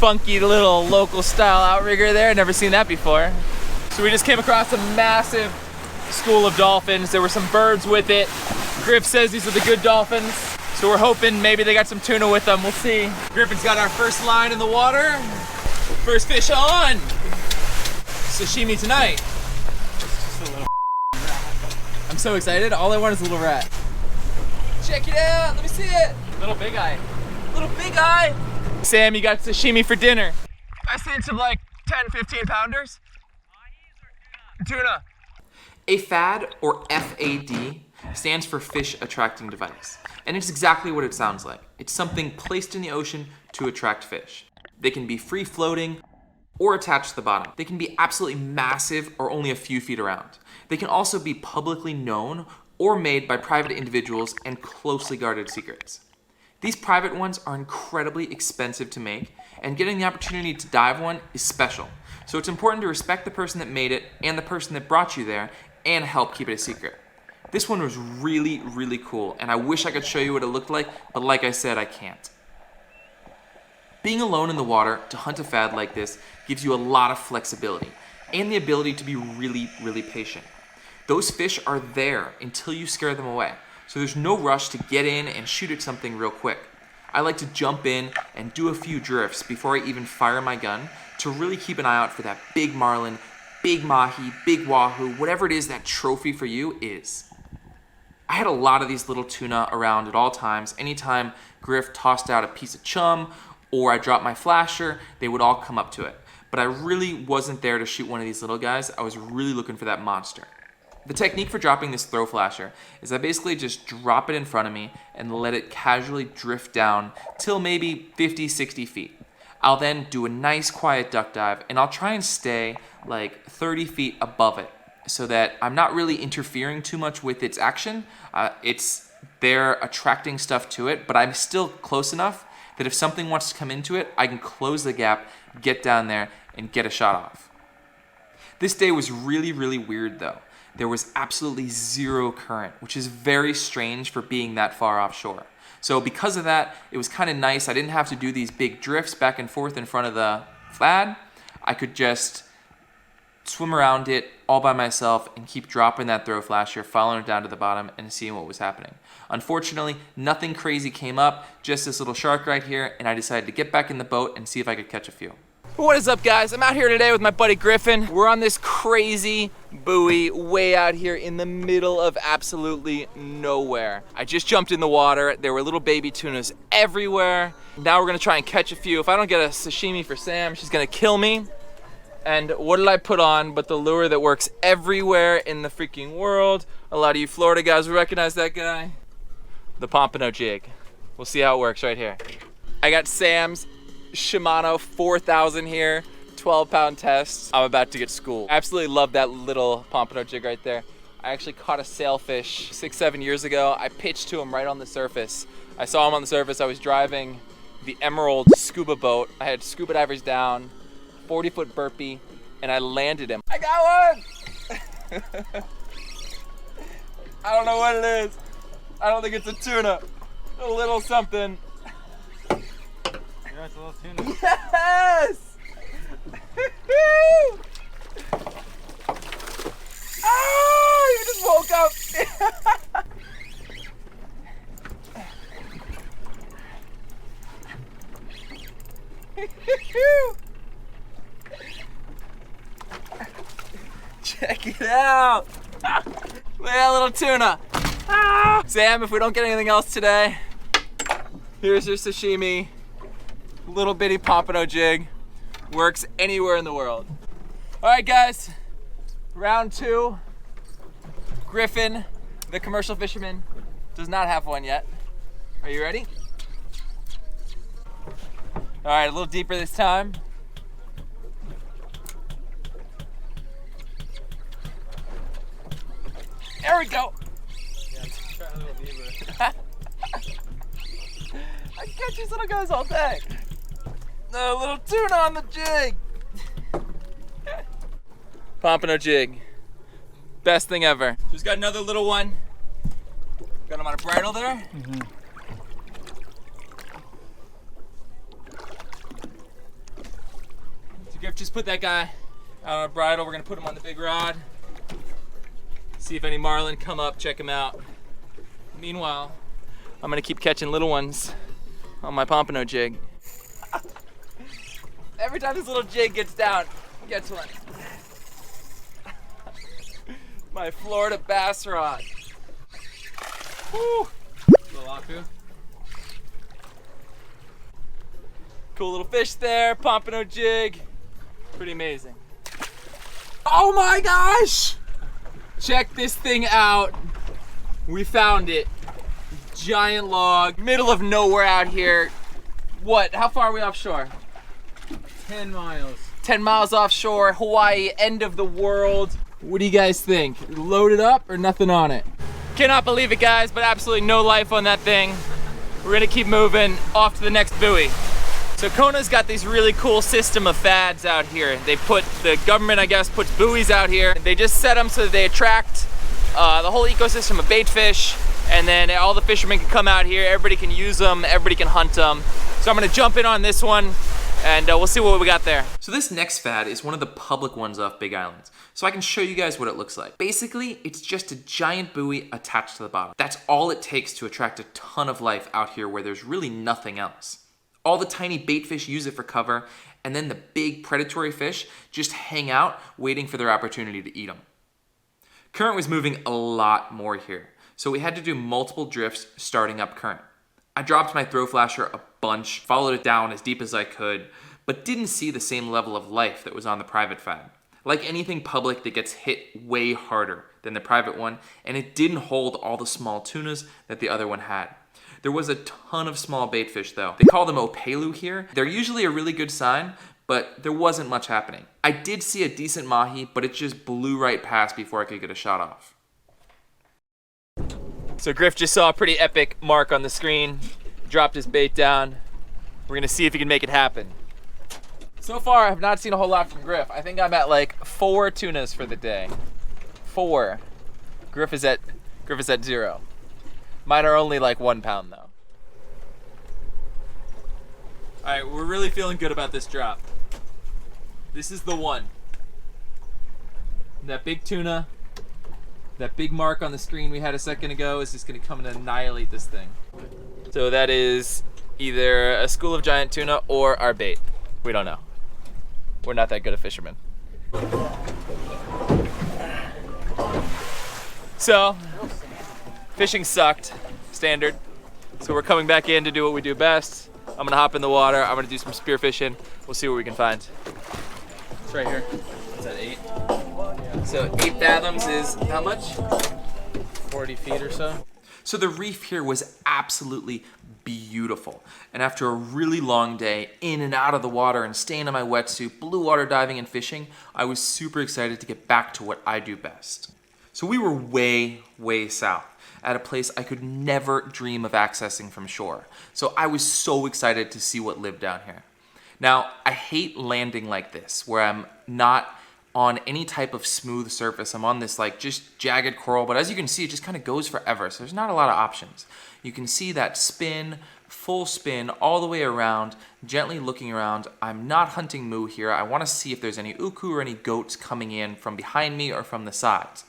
funky little local style outrigger there. Never seen that before. So we just came across a massive school of dolphins. There were some birds with it. Griff says these are the good dolphins. So we're hoping maybe they got some tuna with them. We'll see. Griffin's got our first line in the water. First fish on. Sashimi tonight. Just a little rat. I'm so excited. All I want is a little rat. Check it out. Let me see it. Little big eye. Little big eye. Sam, you got sashimi for dinner. I seen some like 10, 15 pounders. Tuna. A FAD, or FAD, stands for Fish Attracting Device. And it's exactly what it sounds like. It's something placed in the ocean to attract fish. They can be free floating or attached to the bottom. They can be absolutely massive or only a few feet around. They can also be publicly known or made by private individuals and closely guarded secrets. These private ones are incredibly expensive to make, and getting the opportunity to dive one is special. So it's important to respect the person that made it and the person that brought you there and help keep it a secret. This one was really, really cool, and I wish I could show you what it looked like, but like I said, I can't. Being alone in the water to hunt a FAD like this gives you a lot of flexibility and the ability to be really, really patient. Those fish are there until you scare them away, so there's no rush to get in and shoot at something real quick. I like to jump in and do a few drifts before I even fire my gun to really keep an eye out for that big marlin, big mahi, big wahoo, whatever it is that trophy for you is. I had a lot of these little tuna around at all times. Anytime Griff tossed out a piece of chum or I dropped my flasher, they would all come up to it. But I really wasn't there to shoot one of these little guys. I was really looking for that monster. The technique for dropping this throw flasher is I basically just drop it in front of me and let it casually drift down till maybe 50, 60 feet. I'll then do a nice quiet duck dive and I'll try and stay like 30 feet above it so that I'm not really interfering too much with its action. It's there attracting stuff to it, but I'm still close enough that if something wants to come into it, I can close the gap, get down there, and get a shot off. This day was really, really weird though. There was absolutely zero current, which is very strange for being that far offshore. So because of that, it was kind of nice. I didn't have to do these big drifts back and forth in front of the FAD. I could just swim around it all by myself and keep dropping that throw flasher, following it down to the bottom and seeing what was happening. Unfortunately, nothing crazy came up, just this little shark right here, and I decided to get back in the boat and see if I could catch a few. What is up, guys? I'm out here today with my buddy Griffin. We're on this crazy buoy way out here in the middle of absolutely nowhere. I just jumped in the water. There were little baby tunas everywhere. Now we're gonna try and catch a few. If I don't get a sashimi for Sam, she's gonna kill me. And what did I put on but the lure that works everywhere in the freaking world? A lot of you Florida guys will recognize that guy. The pompano jig. We'll see how it works right here. I got Sam's Shimano 4000 here, 12-pound test. I'm about to get schooled. I absolutely love that little pompano jig right there. I actually caught a sailfish 6-7 years ago. I pitched to him right on the surface. I saw him on the surface. I was driving the Emerald scuba boat. I had scuba divers down, 40-foot burpee, and I landed him. I got one! I don't know what it is. I don't think it's a tuna. A little something. It's a little tuna. Yes! Oh, you just woke up. Check it out. Look at that little tuna. Sam, if we don't get anything else today, here's your sashimi. Little bitty pompano jig. Works anywhere in the world. All right, guys. Round 2. Griffin, the commercial fisherman, does not have one yet. Are you ready? All right, a little deeper this time. There we go. Yeah, try a little deeper. I catch these little guys all day. A little tuna on the jig. Pompano jig. Best thing ever. Just got another little one. Got him on a bridle there. Griff just put that guy out on a bridle. We're gonna put him on the big rod. See if any marlin come up, check him out. Meanwhile, I'm gonna keep catching little ones on my pompano jig. Every time this little jig gets down, gets one. My Florida bass rod. Woo! Little Wahoo. Cool little fish there, pompano jig. Pretty amazing. Oh my gosh! Check this thing out. We found it. Giant log, middle of nowhere out here. What? How far are we offshore? 10 miles. 10 miles offshore, Hawaii, end of the world. What do you guys think? Loaded up or nothing on it? Cannot believe it, guys, but absolutely no life on that thing. We're gonna keep moving off to the next buoy. So Kona's got these really cool system of fads out here. The government, I guess, puts buoys out here. They just set them so that they attract the whole ecosystem of bait fish, and then all the fishermen can come out here, everybody can use them, everybody can hunt them. So I'm gonna jump in on this one, and we'll see what we got there. So this next fad is one of the public ones off Big Island. So I can show you guys what it looks like. Basically, it's just a giant buoy attached to the bottom. That's all it takes to attract a ton of life out here where there's really nothing else. All the tiny bait fish use it for cover, and then the big predatory fish just hang out waiting for their opportunity to eat them. Current was moving a lot more here, so we had to do multiple drifts starting up current. I dropped my throw flasher a bunch, followed it down as deep as I could, but didn't see the same level of life that was on the private fad. Like anything public that gets hit way harder than the private one, and it didn't hold all the small tunas that the other one had. There was a ton of small bait fish though. They call them opelu here. They're usually a really good sign, but there wasn't much happening. I did see a decent mahi, but it just blew right past before I could get a shot off. So Griff just saw a pretty epic mark on the screen, dropped his bait down. We're gonna see if he can make it happen. So far, I have not seen a whole lot from Griff. I think I'm at like 4 tunas for the day. 4. Griff is at 0. Mine are only like 1 pound though. All right, we're really feeling good about this drop. This is the one. That big tuna, that big mark on the screen we had a second ago is just gonna come and annihilate this thing. So that is either a school of giant tuna or our bait. We don't know. We're not that good at fishermen. So, fishing sucked, standard. So we're coming back in to do what we do best. I'm gonna hop in the water, I'm gonna do some spearfishing. We'll see what we can find. It's right here. Is that 8? So 8 fathoms is how much? 40 feet or so. So the reef here was absolutely beautiful. And after a really long day in and out of the water and staying in my wetsuit, blue water diving and fishing, I was super excited to get back to what I do best. So we were way, way south at a place I could never dream of accessing from shore. So I was so excited to see what lived down here. Now, I hate landing like this, where I'm not on any type of smooth surface. I'm on this like just jagged coral, but as you can see, it just kind of goes forever. So there's not a lot of options. You can see that spin, full spin all the way around, gently looking around. I'm not hunting moo here. I want to see if there's any uku or any goats coming in from behind me or from the sides.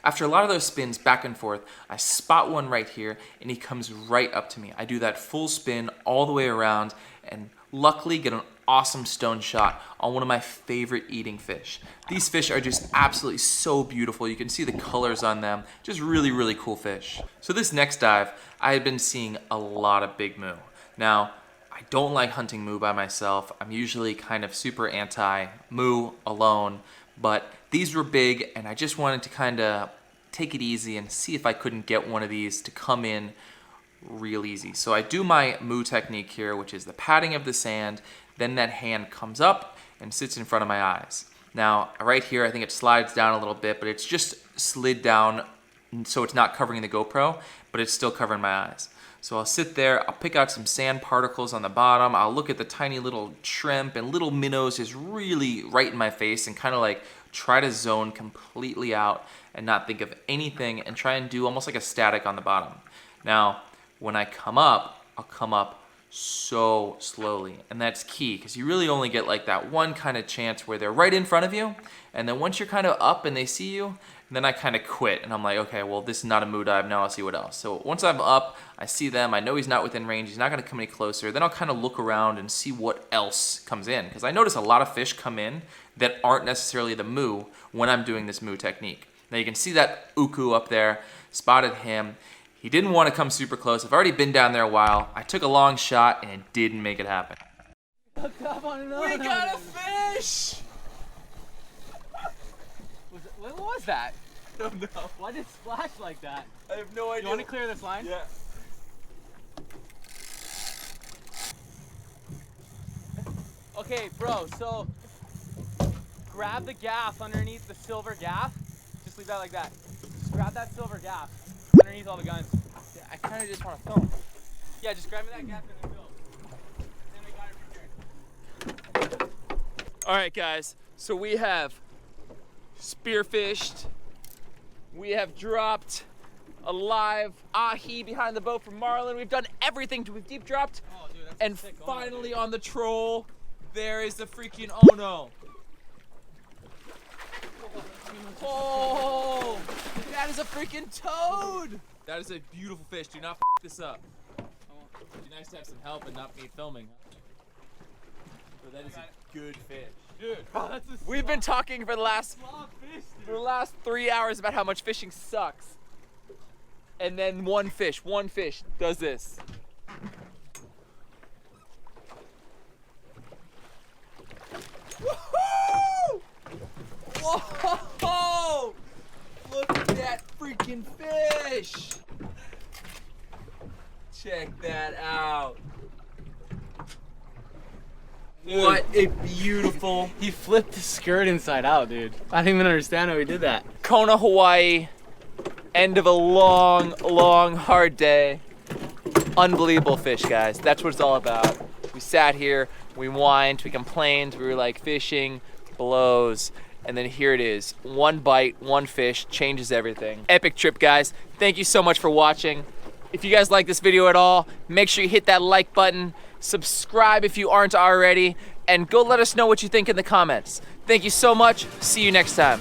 After a lot of those spins back and forth, I spot one right here and he comes right up to me. I do that full spin all the way around and luckily get an awesome stone shot on one of my favorite eating fish. These fish are just absolutely so beautiful. You can see the colors on them. Just really, really cool fish. So this next dive, I had been seeing a lot of big moo. Now, I don't like hunting moo by myself. I'm usually kind of super anti moo alone, but these were big and I just wanted to kind of take it easy and see if I couldn't get one of these to come in real easy. So I do my moo technique here, which is the patting of the sand, then that hand comes up and sits in front of my eyes. Now, right here, I think it slides down a little bit, but it's just slid down so it's not covering the GoPro, but it's still covering my eyes. So I'll sit there, I'll pick out some sand particles on the bottom, I'll look at the tiny little shrimp and little minnows just really right in my face and kind of like try to zone completely out and not think of anything and try and do almost like a static on the bottom. Now, when I come up, I'll come up so slowly. And that's key, because you really only get like that one kind of chance where they're right in front of you. And then once you're kind of up and they see you, then I kind of quit. And I'm like, okay, well, this is not a moo dive. Now I'll see what else. So once I'm up, I see them. I know he's not within range. He's not going to come any closer. Then I'll kind of look around and see what else comes in. Because I notice a lot of fish come in that aren't necessarily the moo when I'm doing this moo technique. Now you can see that uku up there. Spotted him. He didn't want to come super close. I've already been down there a while. I took a long shot and it didn't make it happen. We got a fish! What was that? I don't know. Why did it splash like that? I have no idea. You want to clear this line? Yeah. Okay, bro, so grab the gaff underneath the silver gaff. Just leave that like that. Just grab that silver gaff underneath all the guns. Yeah, I kind of just want to film. Yeah, just grab me that gaff and then film. Then we got it from here. All right, guys. So we have spearfished. We have dropped a live ahi behind the boat from Marlin. We've done everything. We've deep dropped. Oh, dude, that's And sick. finally on the troll, there is the freaking Ono. Oh, that is a freaking toad. That is a beautiful fish. Do not f this up. It'd be nice to have some help and not me filming. But that is a good fish. Dude, bro, that's a We've been talking for the last fish, for the last 3 hours about how much fishing sucks. And then one fish does this. Woohoo! Whoa! Look at that freaking fish! Check that out. What a beautiful He flipped the skirt inside out, dude. I didn't even understand how he did that. Kona, Hawaii. End of a long, long, hard day. Unbelievable fish, guys. That's what it's all about. We sat here, we whined, we complained, we were like, fishing blows. And then here it is. One bite, one fish, changes everything. Epic trip, guys. Thank you so much for watching. If you guys like this video at all, make sure you hit that like button, subscribe if you aren't already, and go let us know what you think in the comments. Thank you so much. See you next time.